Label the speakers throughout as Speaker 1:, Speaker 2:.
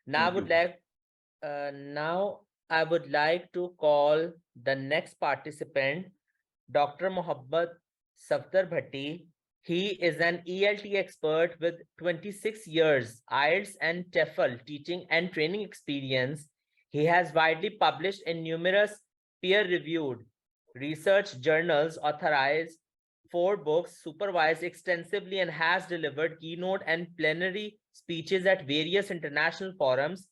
Speaker 1: Now I
Speaker 2: Thank
Speaker 1: would
Speaker 2: you.
Speaker 1: like now I would like to call the next participant, Dr. Mohammed Safdar Bhatti. He is an ELT expert with 26 years IELTS and TEFL teaching and training experience. He has widely published in numerous peer-reviewed research journals, authorized 4 books, supervised extensively, and has delivered keynote and plenary speeches at various international forums.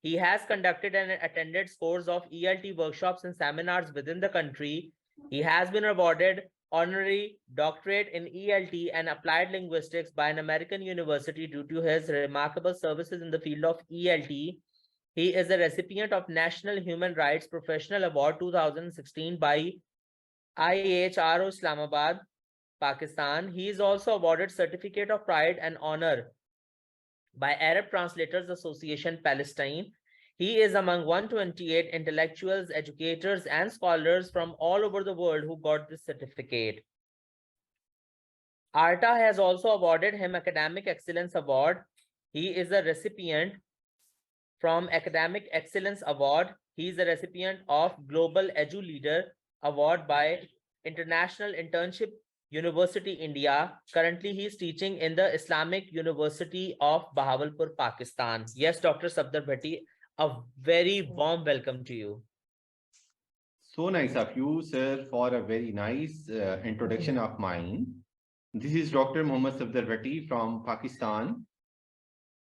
Speaker 1: He has conducted and attended scores of ELT workshops and seminars within the country. He has been awarded honorary doctorate in ELT and applied linguistics by an American university due to his remarkable services in the field of ELT. He is a recipient of National Human Rights Professional Award 2016 by IHRO Islamabad, Pakistan. He is also awarded Certificate of Pride and Honor by Arab Translators Association Palestine. He is among 128 intellectuals, educators, and scholars from all over the world who got this certificate. ARTA has also awarded him Academic Excellence Award. He is a recipient from Academic Excellence Award. He is a recipient of Global Edu Leader Award by International Internship University India. Currently, he is teaching in the Islamic University of Bahawalpur, Pakistan. Yes, Dr. Safdar Bhatti, a very warm welcome to you.
Speaker 2: So nice of you, sir, for a very nice introduction of mine. This is Dr. Mohammed Safdar Bhatti from Pakistan.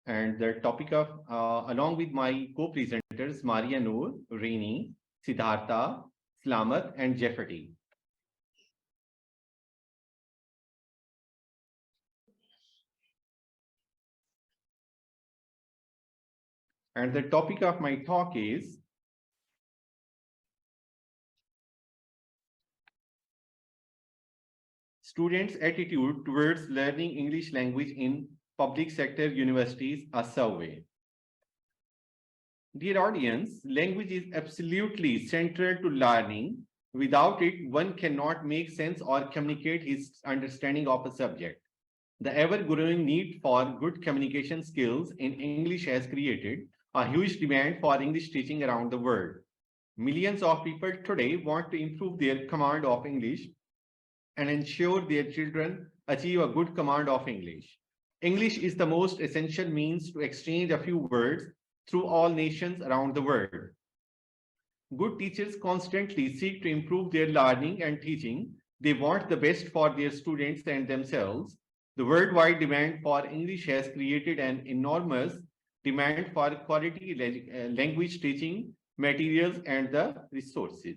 Speaker 2: And the topic of, along with my co-presenters, Maria Noor, Raini, Siddhartha, Slamat, and Jeffrey. And the topic of my talk is students' attitude towards learning English language in public sector universities, a survey. Dear audience, language is absolutely central to learning. Without it, one cannot make sense or communicate his understanding of a subject. The ever-growing need for good communication skills in English has created a huge demand for English teaching around the world. Millions of people today want to improve their command of English and ensure their children achieve a good command of English. English is the most essential means to exchange a few words through all nations around the world. Good teachers constantly seek to improve their learning and teaching. They want the best for their students and themselves. The worldwide demand for English has created an enormous demand for quality language teaching materials and the resources.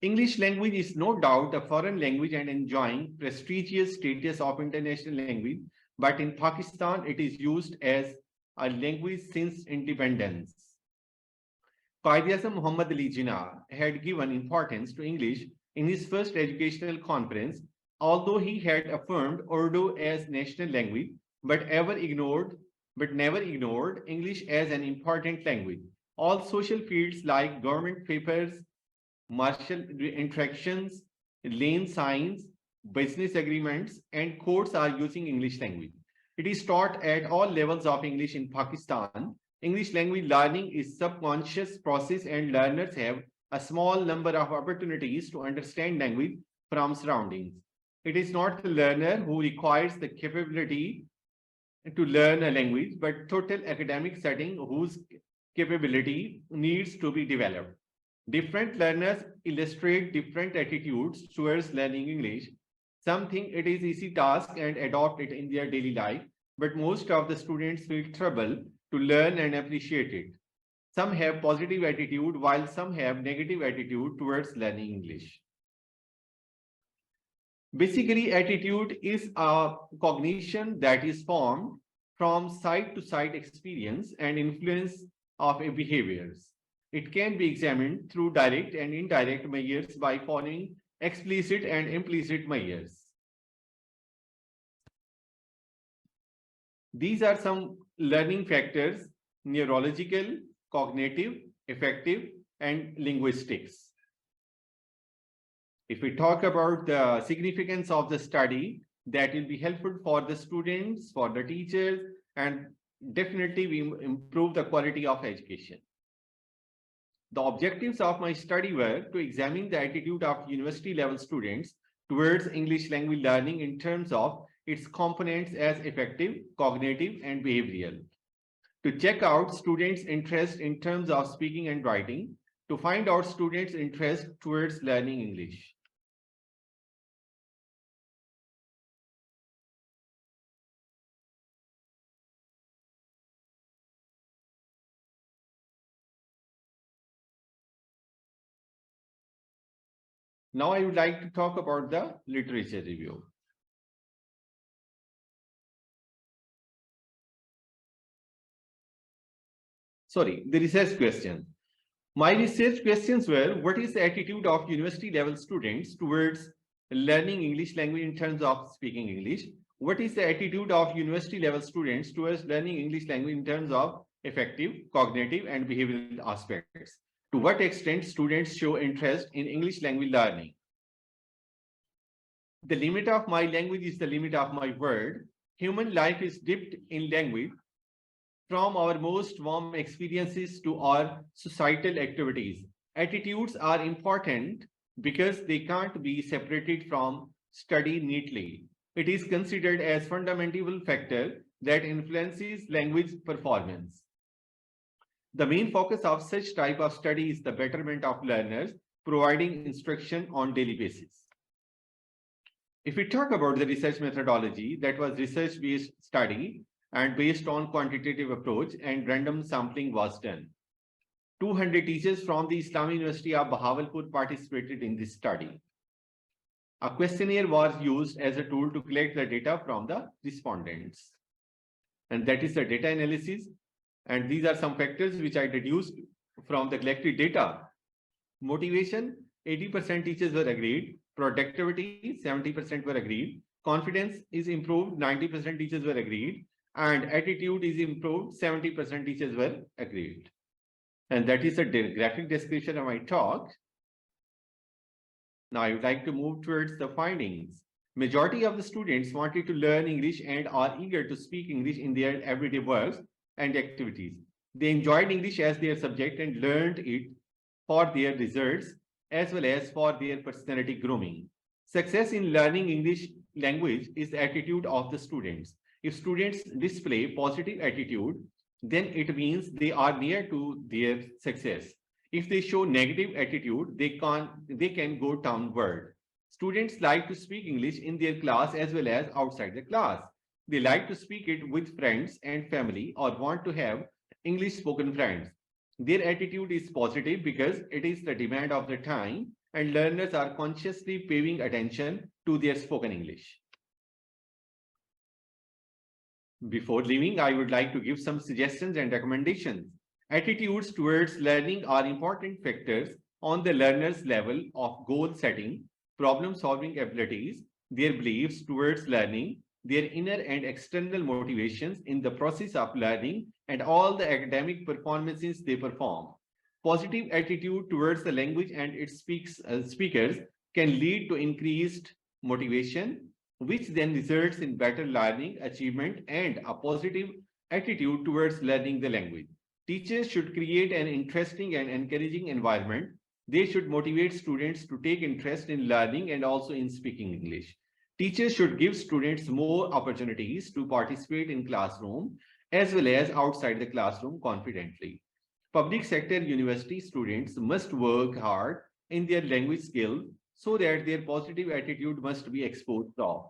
Speaker 2: English language is no doubt a foreign language and enjoying prestigious status of international language, but in Pakistan it is used as a language since independence. Quaid-e-Azam Muhammad Ali Jinnah had given importance to English in his first educational conference, although he had affirmed Urdu as national language, but never ignored English as an important language. All social fields like government papers, martial interactions, lane signs, business agreements, and courts are using English language. It is taught at all levels of English in Pakistan. English language learning is subconscious process and learners have a small number of opportunities to understand language from surroundings. It is not the learner who requires the capability to learn a language, but total academic setting whose capability needs to be developed. Different learners illustrate different attitudes towards learning English. Some think it is easy task and adopt it in their daily life, but most of the students feel trouble to learn and appreciate it. Some have positive attitude while some have negative attitude towards learning English. Basically, attitude is a cognition that is formed from side-to-side experience and influence of behaviors. It can be examined through direct and indirect measures by following explicit and implicit measures. These are some learning factors: neurological, cognitive, affective, and linguistics. If we talk about the significance of the study, that will be helpful for the students, for the teachers, and definitely we improve the quality of education. The objectives of my study were to examine the attitude of university level students towards English language learning in terms of its components as effective, cognitive, and behavioral. To check out students' interest in terms of speaking and writing, to find out students' interest towards learning English. Now I would like to talk about the literature review. Sorry, the research question. My research questions were, what is the attitude of university level students towards learning English language in terms of speaking English? What is the attitude of university level students towards learning English language in terms of effective, cognitive, and behavioral aspects? To what extent students show interest in English language learning? The limit of my language is the limit of my word. Human life is dipped in language from our most warm experiences to our societal activities. Attitudes are important because they can't be separated from study neatly. It is considered as fundamental factor that influences language performance. The main focus of such type of study is the betterment of learners, providing instruction on daily basis. If we talk about the research methodology, that was research-based study and based on quantitative approach and random sampling was done. 200 teachers from the Islamic University of Bahawalpur participated in this study. A questionnaire was used as a tool to collect the data from the respondents. And that is the data analysis. And these are some factors which I deduced from the collected data. Motivation, 80% teachers were agreed. Productivity, 70% were agreed. Confidence is improved, 90% teachers were agreed. And attitude is improved, 70% teachers were agreed. And that is a graphic description of my talk. Now I would like to move towards the findings. Majority of the students wanted to learn English and are eager to speak English in their everyday works and activities. They enjoyed English as their subject and learned it for their results as well as for their personality grooming. Success in learning English language is the attitude of the students. If students display positive attitude, then it means they are near to their success. If they show negative attitude, they can go downward. Students like to speak English in their class as well as outside the class. They like to speak it with friends and family or want to have English spoken friends. Their attitude is positive because it is the demand of the time and learners are consciously paying attention to their spoken English. Before leaving, I would like to give some suggestions and recommendations. Attitudes towards learning are important factors on the learner's level of goal setting, problem solving abilities, their beliefs towards learning, their inner and external motivations in the process of learning, and all the academic performances they perform. Positive attitude towards the language and its speakers can lead to increased motivation, which then results in better learning achievement and a positive attitude towards learning the language. Teachers should create an interesting and encouraging environment. They should motivate students to take interest in learning and also in speaking English. Teachers should give students more opportunities to participate in classroom as well as outside the classroom confidently. Public sector university students must work hard in their language skills so that their positive attitude must be exposed of.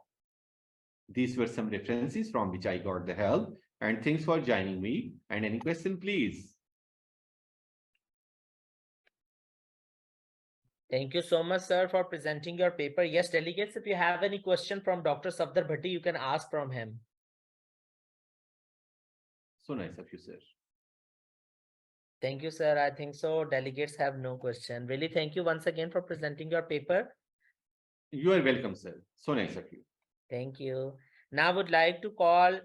Speaker 2: These were some references from which I got the help, and thanks for joining me. And any question, please?
Speaker 1: Thank you so much, sir, for presenting your paper. Yes, delegates, if you have any question from Dr. Safdar Bhatti, you can ask from him.
Speaker 2: So nice of you, sir.
Speaker 1: Thank you, sir. I think so. Delegates have no question. Really, thank you once again for presenting your paper.
Speaker 2: You are welcome, sir. So nice of you.
Speaker 1: Thank you. Now I would like to call